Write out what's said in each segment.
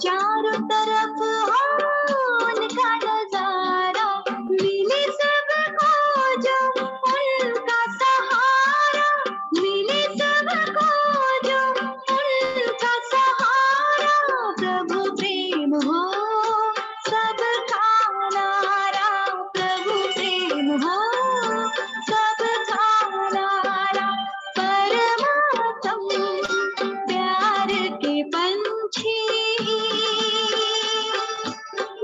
चारों तरफ हो उनका नजारा, मिले सबको जो उनका सहारा, मिले सबको जो उनका सहारा। प्रभु प्रेम हो सबका नारा, प्रभु प्रेम हो सबका नारा। परमात्म प्यार के पंछी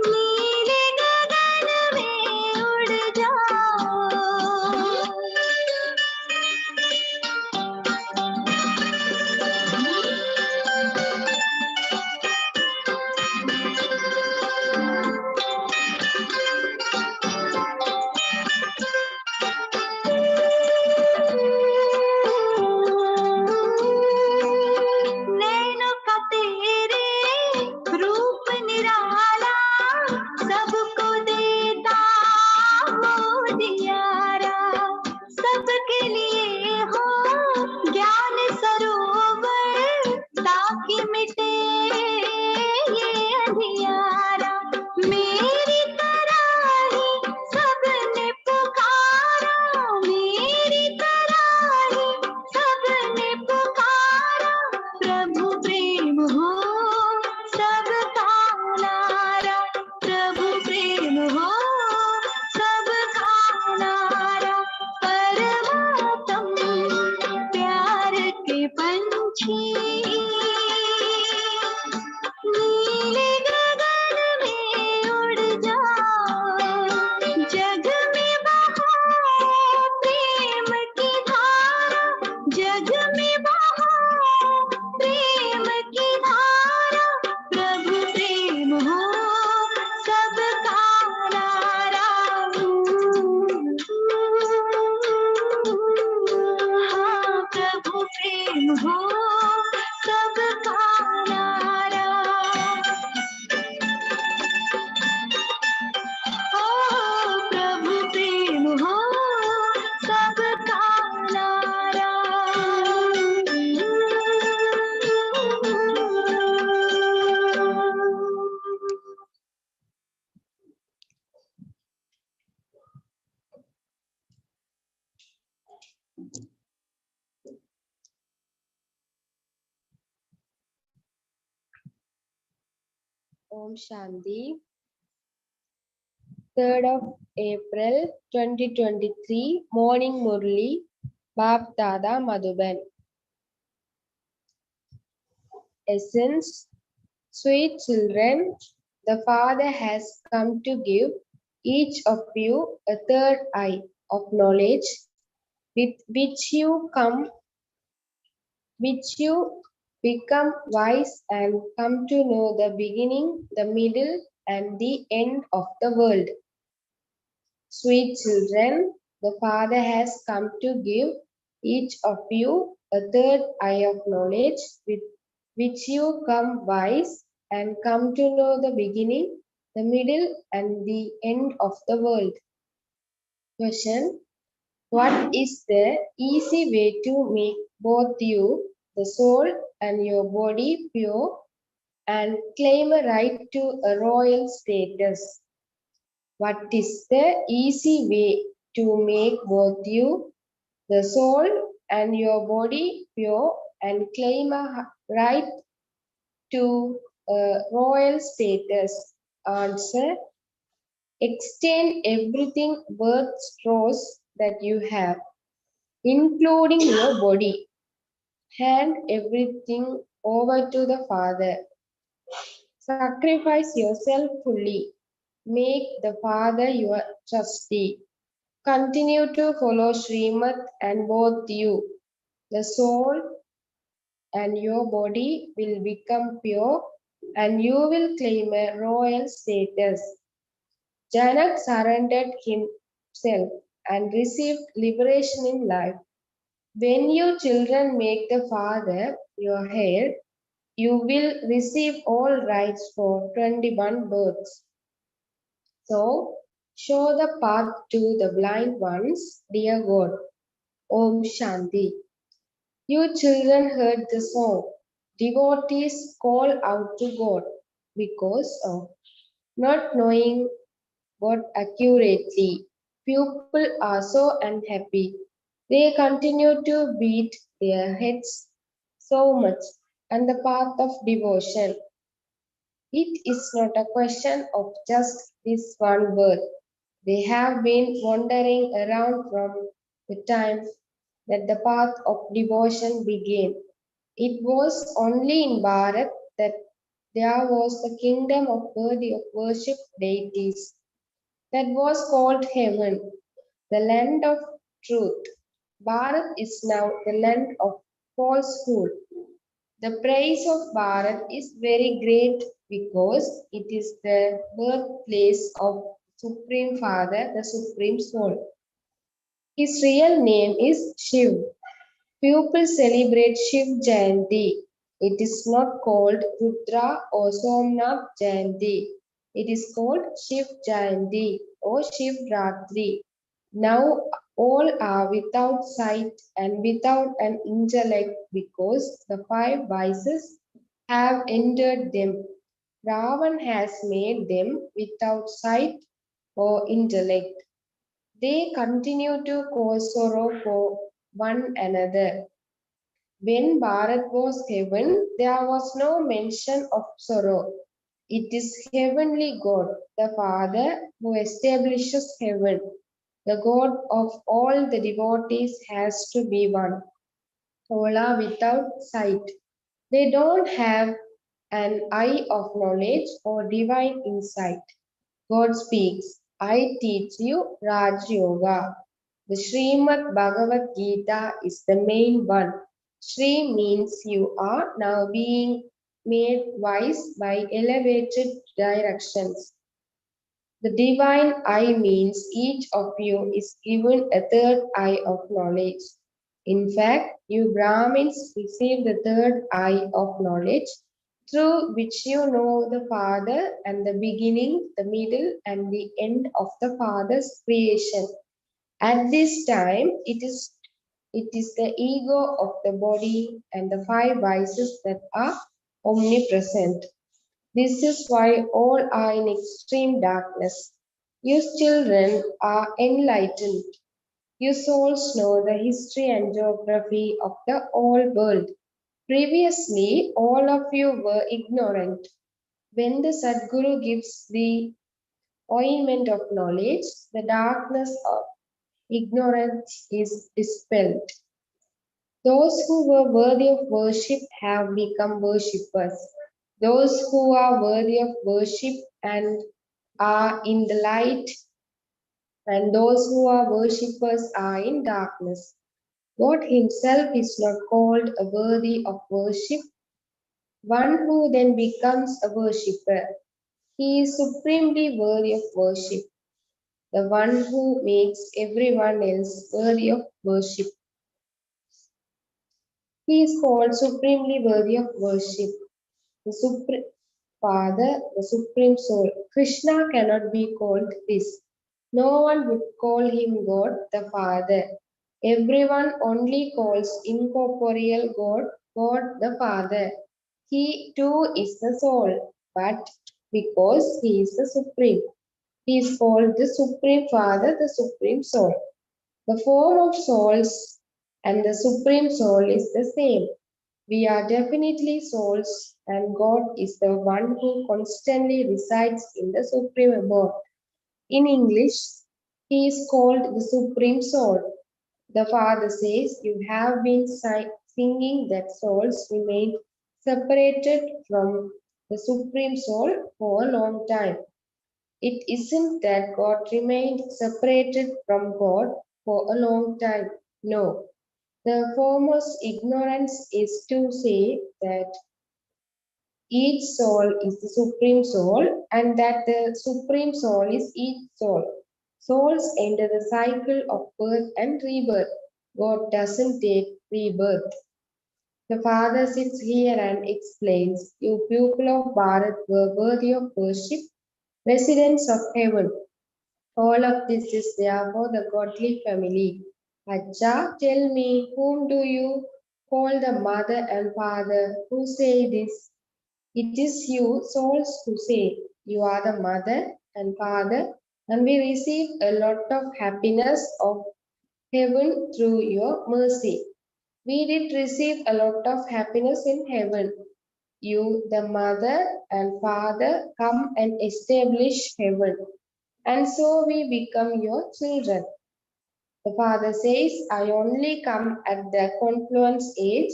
नीले गगन में उड़ जाओ। नैनों का तेरे रूप निराला, सबको देता हो दियारा। सबके लिए हो ज्ञान सरोवर, ताकि मिटे ये अंधियारा। मेरी तरह ही सबने पुकारा, मेरी तरह ही सबने पुकारा। प्रभु प्रेम हो सबका नारा, प्रभु प्रेम हो सबका नारा। परमात्म प्यार के पंछी नीले गगन में उड़ जाओ। जग में बहो प्रेम की धारा, जग में बहो प्रेम की धारा। प्रभु प्रेम हो सबका नारा, हाँ प्रभु प्रेम हो सबका नारा। प्रभु प्रेम हो सबका नारा। Om Shanti. 3rd of April 2023, Morning Murli, Bap Dada Madhuban. Essence. Sweet children, the Father has come to give each of you a third eye of knowledge, with which you become wise and come to know the beginning, the middle, and the end of the world. Sweet children, the Father has come to give each of you a third eye of knowledge, with which you come wise and come to know the beginning, the middle, and the end of the world. Question. What is the easy way to make both you, the soul, and your body pure and claim a right to a royal status? What is the easy way to make both you, the soul, and your body pure and claim a right to a royal status? Answer. Extend everything worth straws that you have, including your body. Hand everything over to the Father. Sacrifice yourself fully. Make the Father your trustee. Continue to follow Srimad, and both you, the soul, and your body will become pure, and you will claim a royal status. Janak surrendered himself and received liberation in life. When you children make the Father your head, you will receive all rights for 21 births. So, show the path to the blind ones, dear God. Om Shanti. You children heard the song. Devotees call out to God. because of not knowing God accurately. People are so unhappy. They continue to beat their heads so much on the path of devotion. It is not a question of just this one birth. They have been wandering around from the time that the path of devotion began. It was only in Bharat that there was the kingdom of worthy of worship deities that was called heaven, the land of truth. Bharat is now the land of falsehood. The praise of Bharat is very great because it is the birthplace of Supreme Father, the Supreme Soul. His real name is Shiv. People celebrate Shiv Jayanti. It is not called Rudra or Somnath Jayanti. It is called Shiv Jayanti or Shiv Ratri. Now all are without sight and without an intellect because the five vices have entered them. Ravan has made them without sight or intellect. They continue to cause sorrow for one another. When Bharat was heaven, there was no mention of sorrow. It is heavenly God, the Father, who establishes heaven. The God of all the devotees has to be one. All are without sight. They don't have an eye of knowledge or divine insight. God speaks, I teach you Raj Yoga. The Srimad Bhagavad Gita is the main one. Sri means you are now being made wise by elevated directions. The divine eye means each of you is given a third eye of knowledge. In fact, you Brahmins receive the third eye of knowledge through which you know the Father and the beginning, the middle, and the end of the Father's creation. At this time, it is the ego of the body and the five vices that are omnipresent. This is why all are in extreme darkness. You children are enlightened. You souls know the history and geography of the whole world. Previously, all of you were ignorant. When the Sadguru gives the ointment of knowledge, the darkness of ignorance is dispelled. Those who were worthy of worship have become worshippers. Those who are worthy of worship and are in the light, and those who are worshippers are in darkness. God Himself is not called a worthy of worship, one who then becomes a worshipper. He is supremely worthy of worship, the one who makes everyone else worthy of worship. He is called supremely worthy of worship, the Supreme Father, the Supreme Soul. Krishna cannot be called this. No one would call him God the Father. Everyone only calls incorporeal God God the Father. He too is the soul, but because he is the Supreme, he is called the Supreme Father, the Supreme Soul. The form of souls and the Supreme Soul is the same. We are definitely souls, and God is the one who constantly resides in the Supreme Abode. In English, He is called the Supreme Soul. The Father says, You have been singing that souls remain separated from the Supreme Soul for a long time. It isn't that God remained separated from God for a long time. No. The foremost ignorance is to say that each soul is the supreme soul and that the supreme soul is each soul. Souls enter the cycle of birth and rebirth. God doesn't take rebirth. The Father sits here and explains, You people of Bharat were worthy of worship, residents of heaven. All of this is therefore the godly family. Acha, tell me, whom do you call the mother and father who say this? It is you souls who say you are the mother and father, and we receive a lot of happiness of heaven through your mercy. We did receive a lot of happiness in heaven. You, the mother and father, come and establish heaven, and so we become your children. The father says, I only come at the confluence age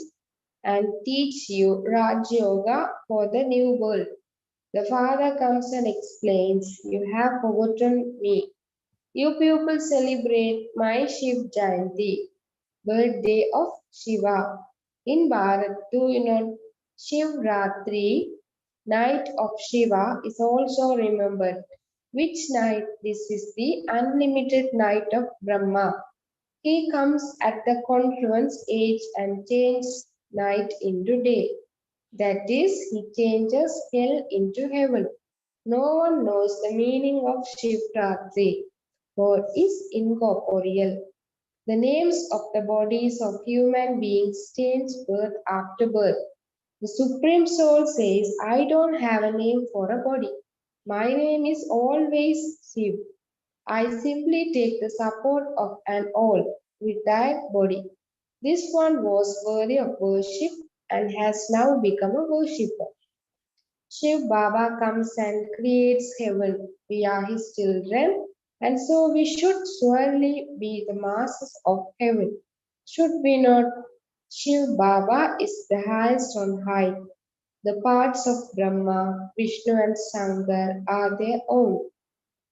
and teach you Raj Yoga for the new world. The father comes and explains, you have forgotten me. You people celebrate my Shiv Jayanti, birthday of Shiva. In Bharat, do you know Shiv Ratri, night of Shiva, is also remembered. Which night? This is the unlimited night of Brahma. He comes at the confluence age and changes night into day. That is, he changes hell into heaven. No one knows the meaning of Shivratri. God is incorporeal. The names of the bodies of human beings change birth after birth. The Supreme Soul says, I don't have a name for a body. My name is always Shiv. I simply take the support of an all retired body. This one was worthy of worship and has now become a worshipper. Shiv Baba comes and creates heaven. We are his children, and so we should surely be the masters of heaven. Should we not? Shiv Baba is the highest on high. The parts of Brahma, Vishnu, and Shankar are their own.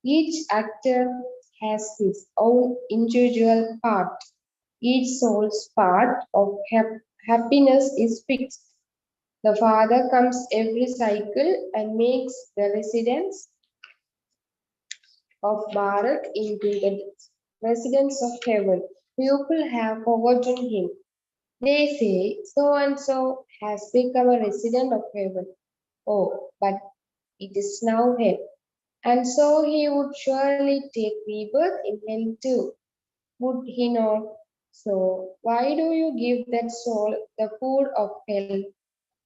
Each actor has his own individual part. Each soul's part of happiness is fixed. The Father comes every cycle and makes the residents of Bharat into the residents of heaven. People have forgotten him. They say so and so has become a resident of heaven. Oh, but it is now hell. And so he would surely take rebirth in hell too, would he not? So why do you give that soul the food of hell?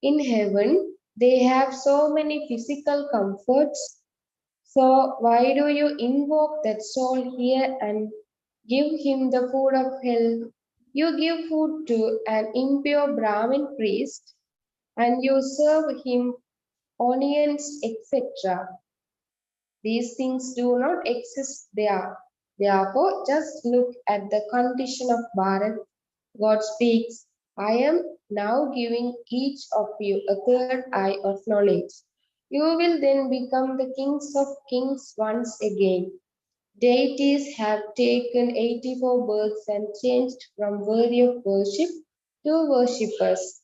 In heaven, they have so many physical comforts. So why do you invoke that soul here and give him the food of hell? You give food to an impure Brahmin priest and you serve him onions, etc. These things do not exist there. Therefore, just look at the condition of Bharat. God speaks, I am now giving each of you a third eye of knowledge. You will then become the kings of kings once again. Deities have taken 84 births and changed from worthy of worship to worshippers.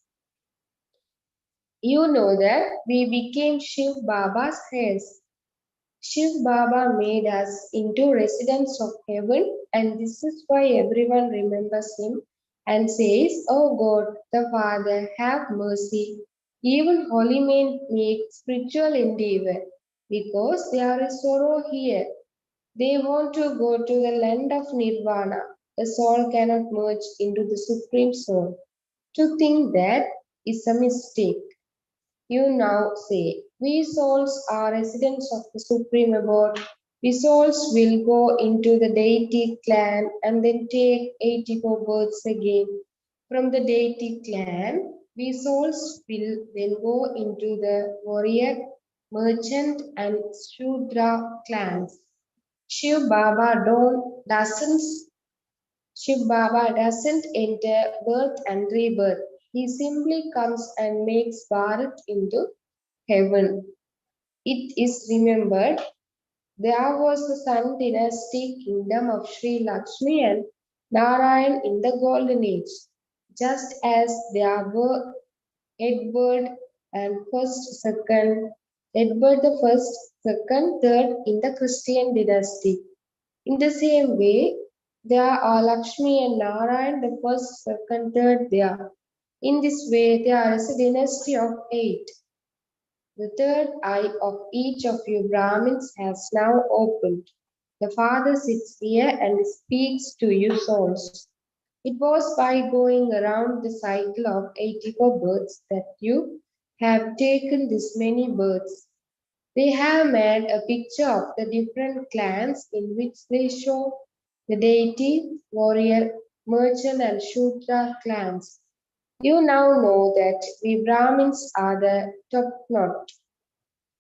You know that we became Shiv Baba's heirs. Shiv Baba made us into residents of heaven, and this is why everyone remembers him and says, Oh God, the Father, have mercy. Even holy men make spiritual endeavor because there is sorrow here. They want to go to the land of Nirvana. The soul cannot merge into the Supreme Soul. To think that is a mistake. You now say, we souls are residents of the Supreme Abode. We souls will go into the deity clan and then take 84 births again. From the deity clan, we souls will then go into the warrior, merchant, and Shudra clans. Shiv Baba Shiv Baba doesn't enter birth and rebirth. He simply comes and makes Bharat into heaven. It is remembered there was the Sun dynasty kingdom of Sri Lakshmi and Narayan in the Golden Age, just as there were Edward and first, second, Edward the first, second, third in the Christian dynasty. In the same way, there are Lakshmi and Narayan, the first, second, third there. In this way, there is a dynasty of 8. The third eye of each of you Brahmins has now opened. The Father sits here and speaks to you souls. It was by going around the cycle of 84 births that you have taken this many births. They have made a picture of the different clans in which they show the deity, warrior, merchant, and Shudra clans. You now know that we Brahmins are the top knot.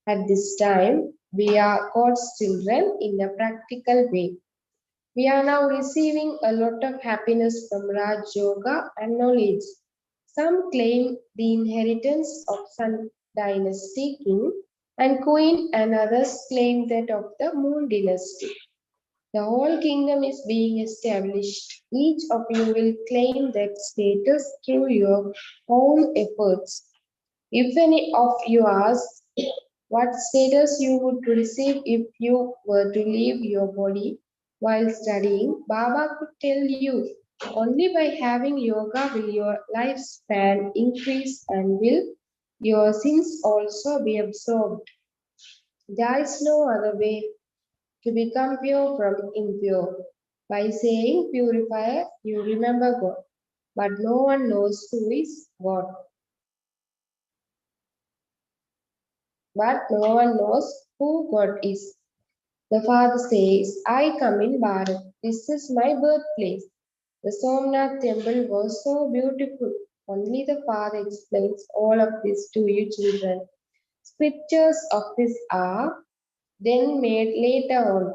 At this time, we are God's children in a practical way. We are now receiving a lot of happiness from Raj Yoga and knowledge. Some claim the inheritance of Sun dynasty king and queen, and others claim that of the Moon dynasty. The whole kingdom is being established. Each of you will claim that status through your own efforts. If any of you ask what status you would receive if you were to leave your body while studying, Baba could tell you only by having yoga will your lifespan increase and will your sins also be absorbed. There is no other way to become pure from impure. By saying purifier, you remember God, but no one knows who is God. But no one knows who God is. The father says, I come in Bharat. This is my birthplace. The Somnath temple was so beautiful. Only the father explains all of this to you children. Scriptures of this are then made later on.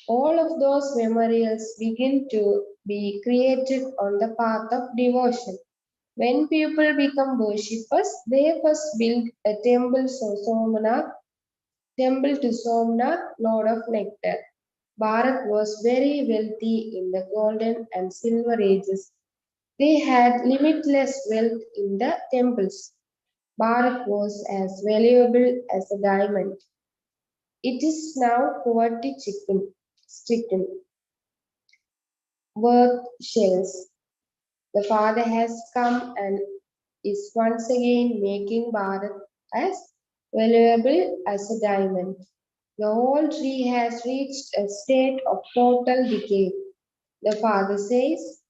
All of those memorials begin to be created on the path of devotion. When people become worshippers, they first build a temple to Somnath, Lord of Nectar. Bharat was very wealthy in the golden and silver ages. They had limitless wealth in the temples. Bharat was as valuable as a diamond. It is now poverty stricken, worth shells. The Father has come and is once again making Bharat as valuable as a diamond. The whole tree has reached a state of total decay. The Father says,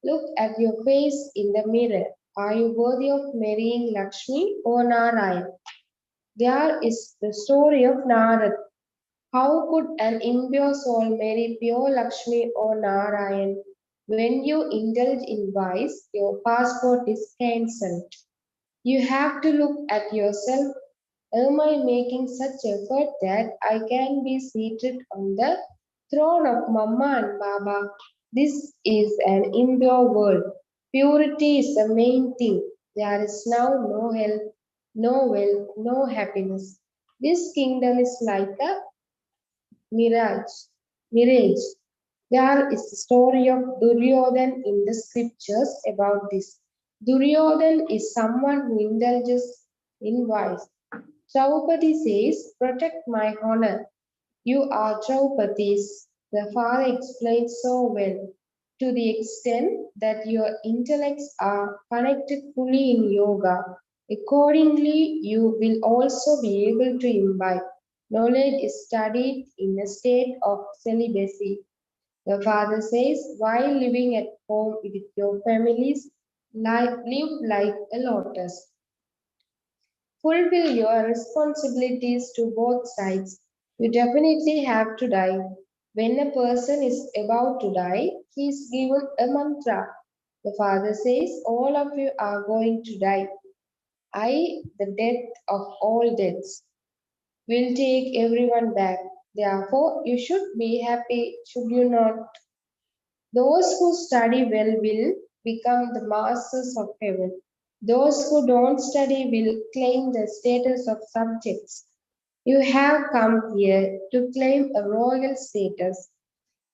look at your face in the mirror. Are you worthy of marrying Lakshmi or Narayan? There is the story of Narad. How could an impure soul marry pure Lakshmi or Narayan? When you indulge in vice, your passport is cancelled. You have to look at yourself. Am I making such effort that I can be seated on the throne of Mama and Baba? This is an impure world. Purity is the main thing. There is now no health, no wealth, no happiness. This kingdom is like a mirage. Mirage. There is the story of Duryodhan in the scriptures about this. Duryodhan is someone who indulges in vice. Draupadi says, protect my honor. You are Draupadi's. The father explains so well, to the extent that your intellects are connected fully in yoga. Accordingly, you will also be able to imbibe. Knowledge is studied in a state of celibacy. The father says, while living at home with your families, live like a lotus. Fulfill your responsibilities to both sides. You definitely have to die. When a person is about to die, he is given a mantra. The father says, all of you are going to die. I, the death of all deaths, will take everyone back. Therefore, you should be happy, should you not? Those who study well will become the masters of heaven. Those who don't study will claim the status of subjects. You have come here to claim a royal status.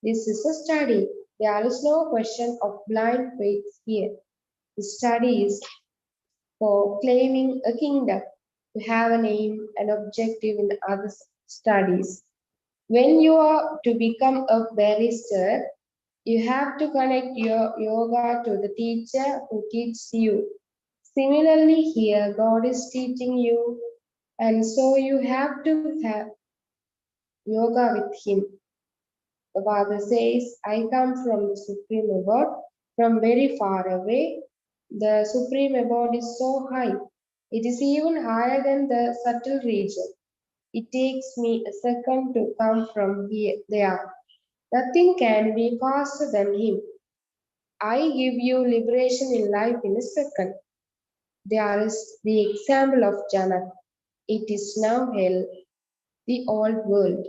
This is a study. There is no question of blind faith here. The study is for claiming a kingdom. You have an aim, an objective in other studies. When you are to become a barrister, you have to connect your yoga to the teacher who teaches you. Similarly, here God is teaching you, and so you have to have yoga with Him. The Father says, I come from the Supreme Abode, from very far away. The Supreme Abode is so high. It is even higher than the subtle region. It takes me a second to come from here there. Nothing can be faster than him. I give you liberation in life in a second. There is the example of Janak. It is now hell, the old world.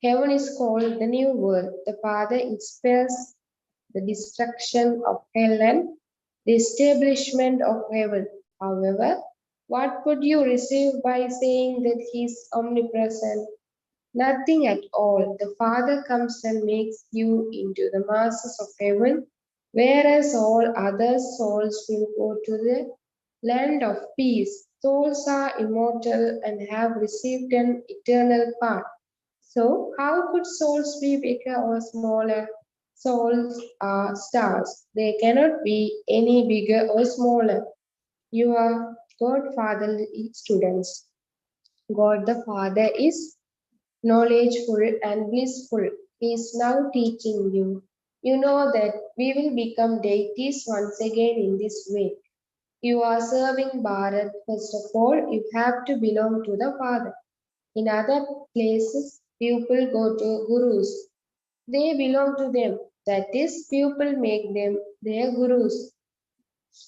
Heaven is called the new world. The Father inspires the destruction of hell and the establishment of heaven. However, what could you receive by saying that He is omnipresent? Nothing at all. The Father comes and makes you into the masses of heaven, whereas all other souls will go to the land of peace. Souls are immortal and have received an eternal part. So, how could souls be bigger or smaller? Souls are stars. They cannot be any bigger or smaller. You are Godfatherly students. God the Father is knowledgeful and blissful. He is now teaching you. You know that we will become deities once again in this way. You are serving Bharat. First of all, you have to belong to the Father. In other places, people go to gurus. They belong to them. That is, people make them their gurus.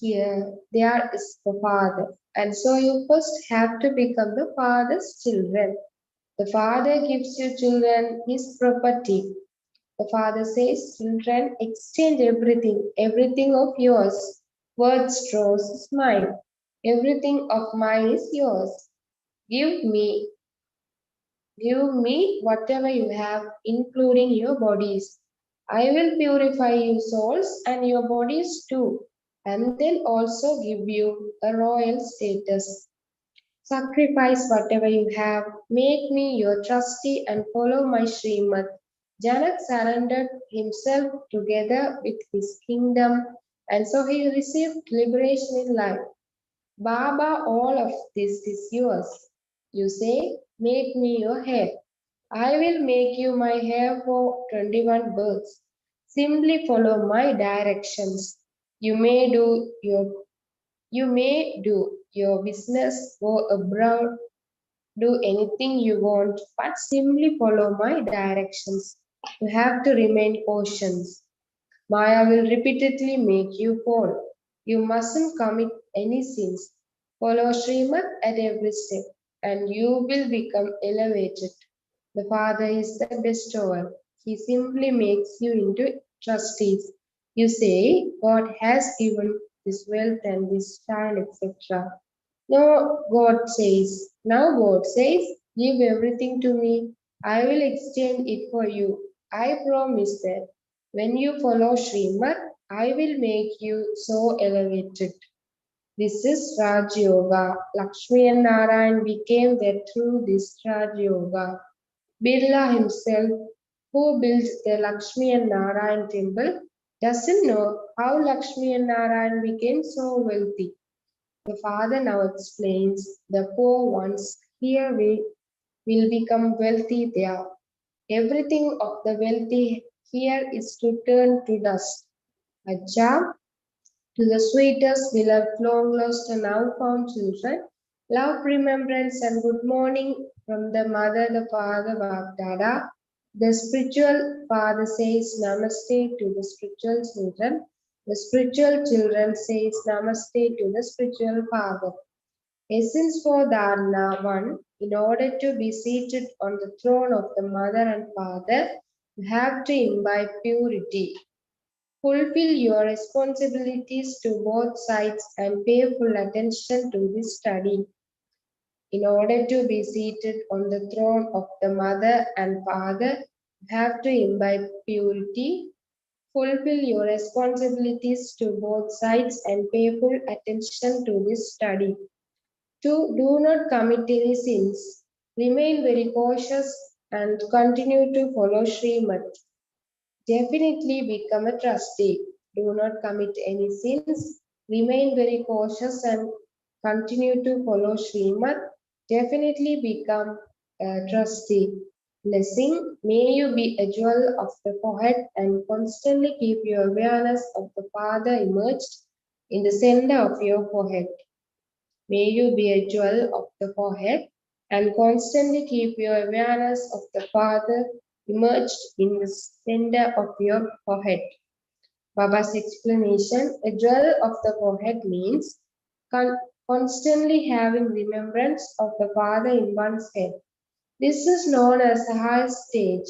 Here, there is the Father. And so you first have to become the Father's children. The Father gives you children his property. The Father says, children, exchange everything, everything of yours. What straws is mine. Everything of mine is yours. Give me, give me whatever you have, including your bodies. I will purify your souls and your bodies too, and then also give you a royal status. Sacrifice whatever you have, make me your trustee and follow my Srimad. Janak surrendered himself together with his kingdom, and so he received liberation in life. Baba, all of this is yours. You say, make me your heir. I will make you my heir for 21 births. Simply follow my directions. You may do your you may do your business, go abroad, do anything you want, but simply follow my directions. You have to remain cautious. Maya will repeatedly make you fall. You mustn't commit any sins. Follow Srimad at every step, and you will become elevated. The Father is the bestower. He simply makes you into trustees. You say, God has given this wealth and this child, etc. Now God says, give everything to me. I will exchange it for you. I promise that when you follow Srimad, I will make you so elevated. This is Raj Yoga. Lakshmi and Narayan became there through this Raj Yoga. Birla himself, who built the Lakshmi and Narayan temple, doesn't know how Lakshmi and Narayan became so wealthy. The father now explains the poor ones here will become wealthy there. Everything of the wealthy here is to turn to dust. Acha, to the sweetest, beloved, long lost and now found children, love, remembrance, and good morning from the mother, the father, Bapdada. The spiritual father says namaste to the spiritual children. The spiritual children says namaste to the spiritual father. Essence for Dharana 1. In order to be seated on the throne of the mother and father, you have to imbibe purity. Fulfill your responsibilities to both sides and pay full attention to this study. In order to be seated on the throne of the mother and father, you have to imbibe purity. Fulfill your responsibilities to both sides and pay full attention to this study. 2. Do not commit any sins. Remain very cautious and continue to follow Srimad. Definitely become a trustee. Do not commit any sins. Remain very cautious and continue to follow Srimad. Definitely become a trustee. Blessing, may you be a jewel of the forehead and constantly keep your awareness of the Father immersed in the center of your forehead. May you be a jewel of the forehead and constantly keep your awareness of the Father immersed in the center of your forehead. Baba's explanation, a jewel of the forehead means constantly having remembrance of the Father in one's head. This is known as the highest stage.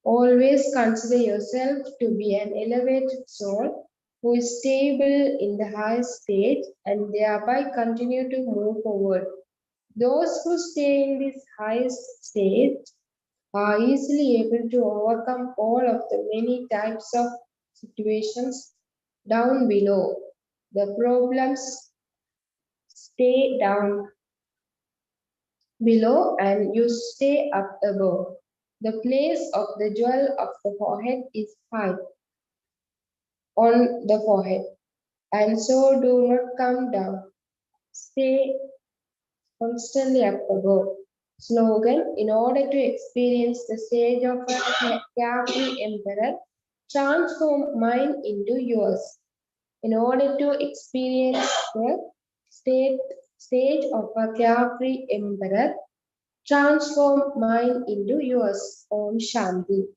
Always consider yourself to be an elevated soul who is stable in the highest stage and thereby continue to move forward. Those who stay in this highest stage are easily able to overcome all of the many types of situations down below. The problems stay down below and you stay up above. The place of the jewel of the forehead is high on the forehead, and so do not come down. Stay constantly up above. Slogan, in order to experience the stage of a carefree emperor, transform mine into yours. In order to experience the state, stage of a carefree emperor, transform mine into yours. Om Shanti.